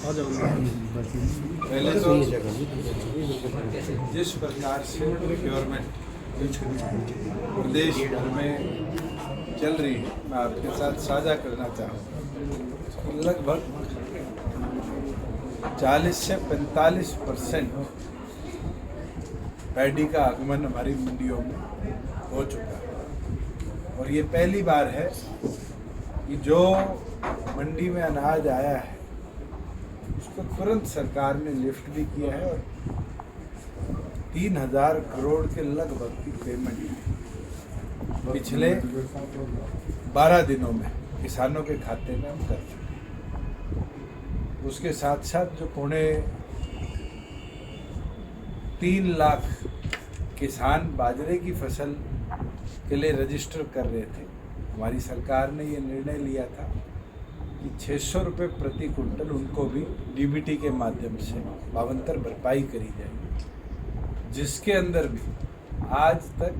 पहले तो जिस प्रकार से प्रोक्योरमेंट प्रदेश भर में चल रही है, मैं आपके साथ साझा करना चाहूँगा। लगभग 40 से 45% पैडी का आगमन हमारी मंडियों में हो चुका है। और ये पहली बार है कि जो मंडी में अनाज आया है उसको तुरंत सरकार ने लिफ्ट भी किया है और 3000 करोड़ के लगभग की पेमेंट पिछले 12 दिनों में किसानों के खाते में हम कर चुके हैं। उसके साथ साथ जो 3 लाख किसान बाजरे की फसल के लिए रजिस्टर कर रहे थे, हमारी सरकार ने ये निर्णय लिया था कि 600 रुपये प्रति कुंटल उनको भी डीबीटी के माध्यम से भावांतर भरपाई करी जाएगी, जिसके अंदर भी आज तक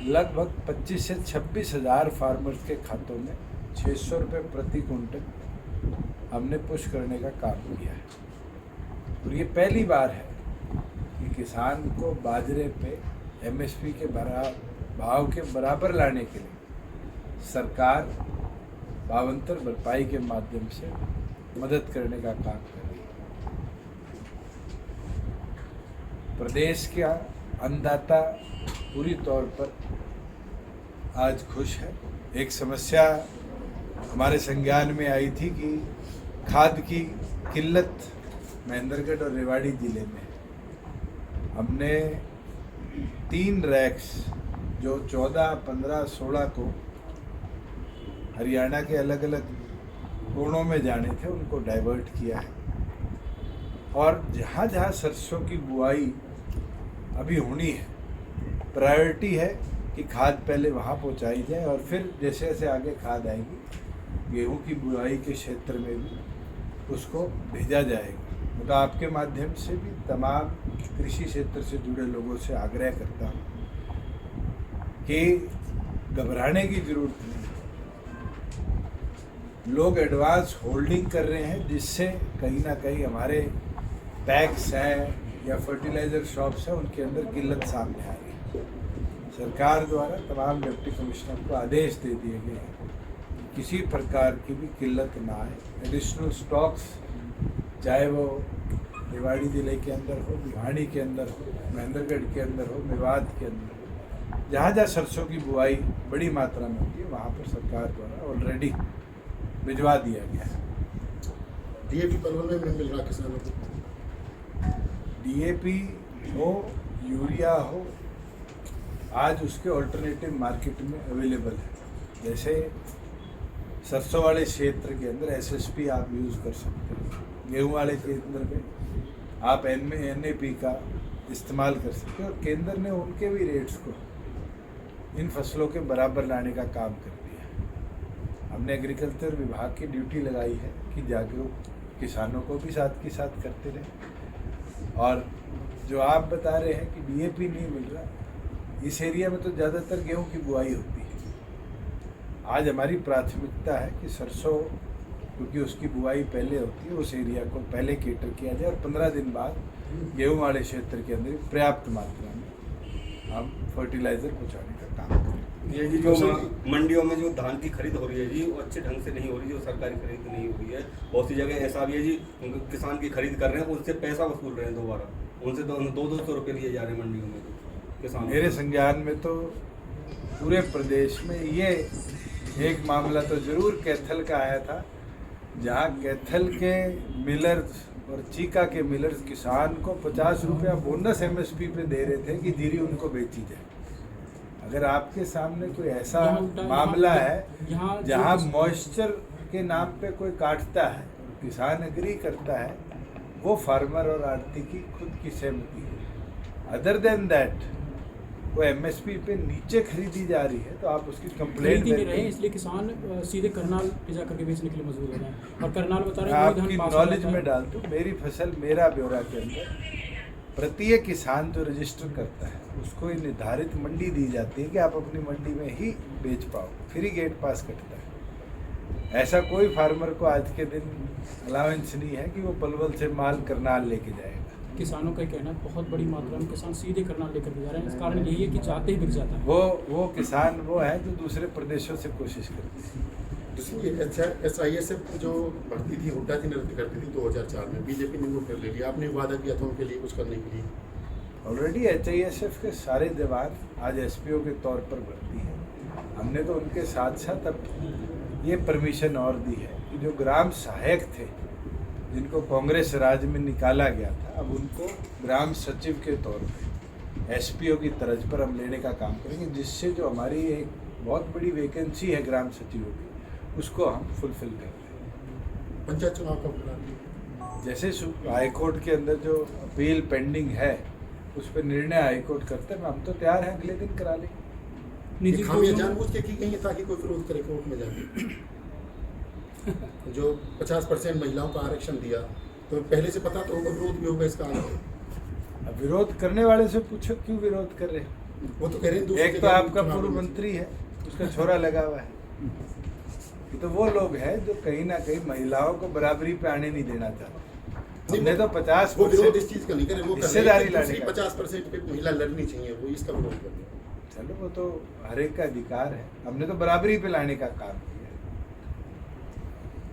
लगभग 25 से 26 हज़ार फार्मर्स के खातों में 600 रुपये प्रति कुंटल हमने पुश करने का काम किया है। और ये पहली बार है कि किसान को बाजरे पे एमएसपी के भाव के बराबर लाने के लिए सरकार भावांतर भरपाई के माध्यम से मदद करने का काम कर रही है। प्रदेश का अन्नदाता पूरी तौर पर आज खुश है। एक समस्या हमारे संज्ञान में आई थी कि खाद की किल्लत महेंद्रगढ़ और रेवाड़ी जिले में हमने 3 रैक्स जो 14, 15, 16 को हरियाणा के अलग अलग कोणों में जाने थे उनको डाइवर्ट किया है। और जहाँ जहाँ सरसों की बुआई अभी होनी है, प्रायोरिटी है कि खाद पहले वहाँ पहुँचाई जाए और फिर जैसे जैसे आगे खाद आएगी गेहूं की बुआई के क्षेत्र में भी उसको भेजा जाएगा। तो आपके माध्यम से भी तमाम कृषि क्षेत्र से जुड़े लोगों से आग्रह करता हूँ कि घबराने की जरूरत नहीं। लोग एडवांस होल्डिंग कर रहे हैं, जिससे कहीं ना कहीं हमारे पैक्स हैं या फर्टिलाइज़र शॉप्स हैं उनके अंदर किल्लत सामने आ रही है। सरकार द्वारा तमाम डिप्टी कमिश्नर को आदेश दे दिए गए हैं किसी प्रकार की भी किल्लत ना आए। एडिशनल स्टॉक्स चाहे वो रेवाड़ी जिले के अंदर हो, भिवाड़ी के अंदर हो, महेंद्रगढ़ के अंदर हो, मेवात के अंदर हो, जहाँ जहाँ सरसों की बुआई बड़ी मात्रा में होती है वहाँ पर सरकार द्वारा ऑलरेडी भिजवा दिया गया है। डीएपी परवल में मिल रहा किसानों को, डीएपी हो, यूरिया हो, आज उसके ऑल्टरनेटिव मार्केट में अवेलेबल है। जैसे सरसों वाले क्षेत्र के अंदर एसएसपी आप यूज़ कर सकते हैं, गेहूं वाले केंद्र में आप एनएपी का इस्तेमाल कर सकते हैं। और केंद्र ने उनके भी रेट्स को इन फसलों के बराबर लाने का काम कर दिया है। हमने एग्रीकल्चर विभाग की ड्यूटी लगाई है कि जागरूक किसानों को भी साथ के साथ करते रहें। और जो आप बता रहे हैं कि डीएपी नहीं मिल रहा, इस एरिया में तो ज़्यादातर गेहूं की बुआई होती है। आज हमारी प्राथमिकता है कि सरसों, क्योंकि उसकी बुआई पहले होती है, उस एरिया को पहले केटर किया जाए और 15 दिन बाद गेहूं वाले क्षेत्र के अंदर पर्याप्त मात्रा में हम फर्टिलाइज़र पहुँचाने का काम करें। ये जी जो मंडियों में जो धान की खरीद हो रही है जी, वो अच्छे ढंग से नहीं हो रही, जो सरकारी खरीद नहीं हो रही है। बहुत सी जगह ऐसा भी है जी, किसान की खरीद कर रहे हैं, उनसे पैसा वसूल रहे हैं दोबारा, उनसे 200-200 रुपये लिए जा रहे हैं मंडियों में किसान। मेरे संज्ञान में तो पूरे प्रदेश में ये एक मामला तो जरूर कैथल का आया था, जहाँ कैथल के मिलर्स और चीका के मिलर्स किसान को 50 रुपया बोनस एमएसपी पे दे रहे थे कि जीरी उनको बेची जाए। अगर आपके सामने कोई ऐसा मामला है जहाँ मॉइस्चर के नाम पे कोई काटता है, किसान एग्री करता है, वो फार्मर और आड़ती की खुद की सहमति है। अदर देन दैट वो एमएसपी पे नीचे खरीदी जा रही है तो आप उसकी कंप्लेंट नहीं रहे, इसलिए किसान सीधे करनाल ले जा करके बेचने के लिए मजबूर हो रहे हैं। और करनाल बता रहे हैं आपकी नॉलेज में डाल दूँ, मेरी फसल मेरा ब्यौरा के अंदर प्रत्येक किसान जो रजिस्टर करता है उसको ये निर्धारित मंडी दी जाती है कि आप अपनी मंडी में ही बेच पाओ, फ्री गेट पास कटता है। ऐसा कोई फार्मर को आज के दिन अलाउंस नहीं है कि वो पलवल से माल करनाल लेके जाएगा। किसानों का कहना है बहुत बड़ी मात्रा में किसान सीधे करनाल लेकर के जा रहे हैं। इस कारण यही है कि चाहते ही बिक जाता है। वो किसान वो है जो दूसरे प्रदेशों से कोशिश करते हैं। SISF जो भर्ती थी हुड्डा जी ने रद्द कर दी थी 2004 में, बीजेपी ने वो कर ले लिया। आपने वादा किया था उनके लिए कुछ करने के लिए। ऑलरेडी HISF के सारे जवान आज SPO के तौर पर भर्ती हैं। हमने तो उनके साथ साथ अब ये परमिशन और दी है कि जो ग्राम सहायक थे जिनको कांग्रेस राज में निकाला गया था, अब उनको ग्राम सचिव के तौर पे SPO की तर्ज पर हम लेने का काम करेंगे, जिससे जो हमारी एक बहुत बड़ी वैकेंसी है ग्राम सचिवों की, उसको हम फुलफिल कर दें। पंचायत चुनाव कब करा? जैसे हाईकोर्ट के अंदर जो अपील पेंडिंग है उस पर निर्णय हाईकोर्ट करते हैं, हम तो तैयार हैं अगले दिन करा लेंगे। निजी खामियां जानबूझ के की गई है ताकि कोई विरोध करे कोर्ट में जाके। जो 50% महिलाओं का आरक्षण दिया तो पहले से पता तो होगा, विरोध भी होगा इसका। अब विरोध करने वाले से पूछो क्यों विरोध कर रहे हैं। वो तो कह रहे हैं एक तो आपका पूर्व मंत्री है, उसका छोरा लगा हुआ है। ये तो वो लोग हैं जो कहीं ना कहीं महिलाओं को बराबरी पे आने नहीं देना चाहते। हमने तो 50% वो विरोध इस चीज का नहीं करे, वो हिस्सेदारी लाने का 50% पे महिला लड़नी चाहिए, वो इसका विरोध कर रहे हैं। चलो वो तो हर एक का अधिकार है, हमने तो बराबरी पे लाने का काम किया।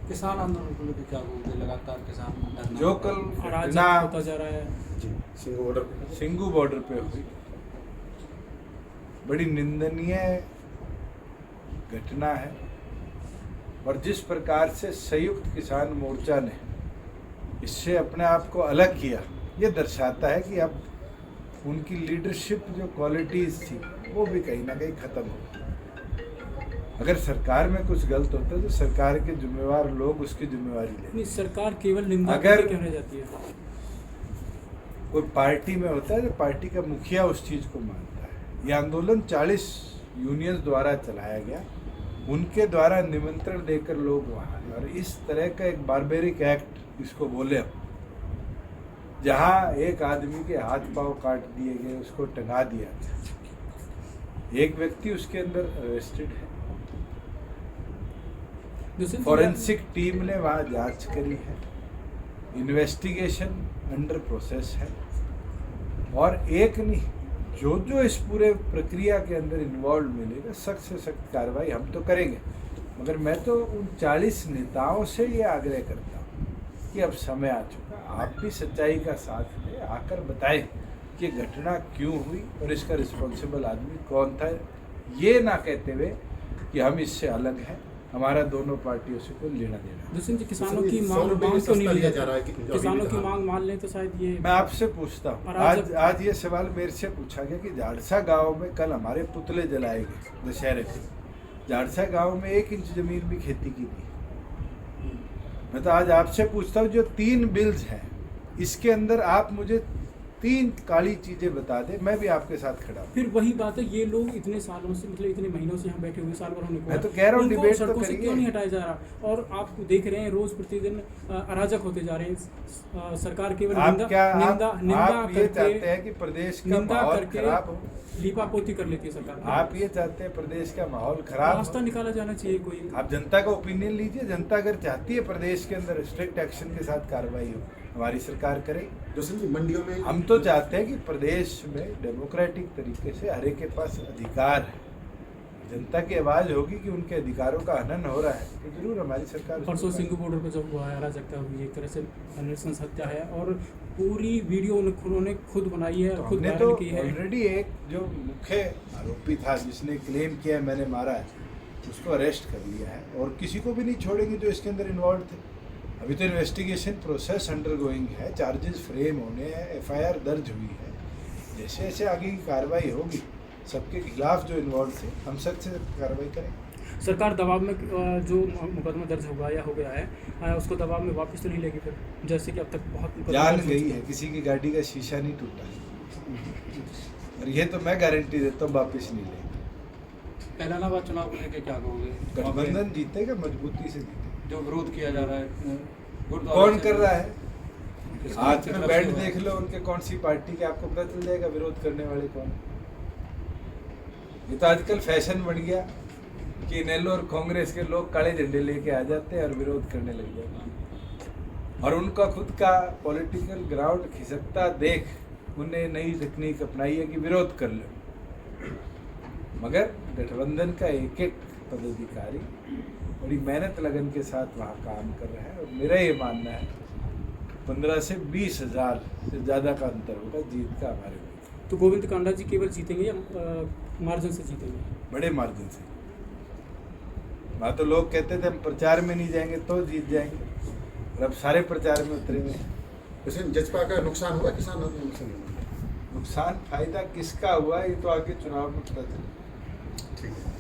किसान आंदोलन को लेकर क्या बोलते, लगातार किसान धरना जो कल अराजक घटना होता जा रहा है। जी सिंगू बॉर्डर पे सिंगू बॉर्डर पे हुई, बड़ी निंदनीय घटना है। और जिस प्रकार से संयुक्त किसान मोर्चा ने इससे अपने आप को अलग किया, ये दर्शाता है कि अब उनकी लीडरशिप जो क्वालिटीज थी वो भी कहीं ना कहीं खत्म हो गई। अगर सरकार में कुछ गलत होता है तो सरकार के जिम्मेवार लोग उसकी जिम्मेवारी लें। नहीं, सरकार केवल निंदा अगर- करके क्यों रह जाती है? कोई पार्टी में होता है तो पार्टी का मुखिया उस चीज को मानता है। ये आंदोलन 40 यूनियंस द्वारा चलाया गया, उनके द्वारा निमंत्रण देकर लोग वहाँ आए। और इस तरह का एक बारबेरिक एक्ट इसको बोले हम, जहाँ एक आदमी के हाथ पांव काट दिए गए, उसको टंगा दिया गया, एक व्यक्ति उसके अंदर अरेस्टेड है। फॉरेंसिक टीम ने वहाँ जांच करी है, इन्वेस्टिगेशन अंडर प्रोसेस है। और एक नहीं, जो जो इस पूरे प्रक्रिया के अंदर इन्वॉल्व मिलेगा सख्त से सख्त कार्रवाई हम तो करेंगे। मगर मैं तो उन 40 नेताओं से ये आग्रह करता हूँ कि अब समय आ चुका, आप भी सच्चाई का साथ दें, आकर बताएं कि घटना क्यों हुई और इसका रिस्पॉन्सिबल आदमी कौन था। ये ना कहते हुए कि हम इससे अलग हैं, हमारा दोनों पार्टियों से कोई लेना देना। दुष्यंत जी, किसानों की सौ मांग रुपए में क्यों नहीं सस्ता लिया लिया जा रहा है कि किसानों की अभी मांग मान लें तो शायद ये मैं आपसे पूछता हूँ, अराजक- आज ये सवाल मेरे से पूछा गया कि झाड़सा गांव में कल हमारे पुतले जलाए गए दशहरे पे। झाड़सा गांव में 1 इंच जमीन भी खेती की थी। मैं तो आज आपसे पूछता हूँ, जो 3 बिल्स हैं इसके अंदर आप मुझे 3 काली चीजें बता दें, मैं भी आपके साथ खड़ा हूँ। फिर वही बात है, ये लोग इतने सालों से मतलब इतने महीनों से यहाँ बैठे हुए, साल भर होने को मैं तो है, कह रहा हूँ उनको डिबेट तो सड़कों से करिए। क्यों नहीं हटाया जा रहा? और आप देख रहे हैं रोज प्रतिदिन अराजक होते जा रहे हैं। सरकार केवल आप निंदा क्या निंदा निंदा आप ये चाहते करके हैं कि प्रदेश का निंदा माहौल करके खराब हो? लीपापोती कर लेती है सरकार। आप ये चाहते हैं प्रदेश का माहौल खराब रास्ता हो? निकाला जाना चाहिए कोई। आप जनता का ओपिनियन लीजिए। जनता अगर चाहती है प्रदेश के अंदर स्ट्रिक्ट एक्शन के साथ कार्रवाई हो, हमारी सरकार करे। जोशन जी मंडियों में हम तो चाहते हैं कि प्रदेश में डेमोक्रेटिक तरीके से हर एक के पास अधिकार है। जनता की आवाज होगी कि उनके अधिकारों का हनन हो रहा है तो जरूर हमारी सरकार उसको परसों करेगी। सिंगू बॉर्डर पर जब हुआ है अराजकता हुई, एक तरह से नृशंस हत्या है और पूरी वीडियो उन्होंने खुद बनाई है, तो खुद हमने तो वायरल की है। ऑलरेडी एक जो मुख्य आरोपी था जिसने क्लेम किया है मैंने मारा है, उसको अरेस्ट कर लिया है और किसी को भी नहीं छोड़ेंगे जो इसके अंदर इन्वॉल्व थे। अभी तो इन्वेस्टिगेशन प्रोसेस अंडर गोइंग है, चार्जेस फ्रेम होने हैं, FIR दर्ज हुई है। जैसे जैसे आगे की कार्रवाई होगी सबके खिलाफ जो इन्वॉल्व थे हम सख्त से कार्रवाई करेंगे। सरकार दबाव में जो मुकदमा दर्ज होगा या हो गया है उसको दबाव में वापस तो नहीं लेगी फिर, जैसे कि अब तक बहुत मुकदमा जान दर्ज हो गई चुके है, हैं। किसी की गाड़ी का शीशा नहीं टूटा और ये तो मैं गारंटी देता हूँ वापस नहीं लेंगे। ऐलानाबाद चुनाव को लेकर क्या कहोगे? गठबंधन जीतेगा, मजबूती से जीतेगा। जो विरोध किया जा रहा है गुरुद्वारा कौन से- कर रहा है? किसकी आज तरफ में से बैठ हुआ? देख लो उनके कौन सी पार्टी के, आपको पता चल जाएगा विरोध करने वाले कौन। ये तो आजकल फैशन बन गया कि इनेलो और कांग्रेस के लोग काले झंडे लेके आ जाते हैं और विरोध करने लग जाते हैं, और उनका खुद का पॉलिटिकल ग्राउंड खिसकता देख उन्हें नई तकनीक अपनाई है कि विरोध कर लो। मगर गठबंधन का एक एक पदाधिकारी बड़ी मेहनत लगन के साथ वहाँ काम कर रहा है, और मेरा ये मानना है 15 से 20 हज़ार से ज़्यादा का अंतर होगा जीत का हमारे में। तो गोविंद कांडा जी केवल जीतेंगे या मार्जिन से जीतेंगे? बड़े मार्जिन से। वहाँ तो लोग कहते थे हम प्रचार में नहीं जाएंगे तो जीत जाएंगे, और अब सारे प्रचार में उतरेंगे। वैसे जजपा का नुकसान हुआ किसान आंदोलन से? नुकसान फायदा किसका हुआ ये तो आगे चुनाव में पता चलेगा। ठीक है।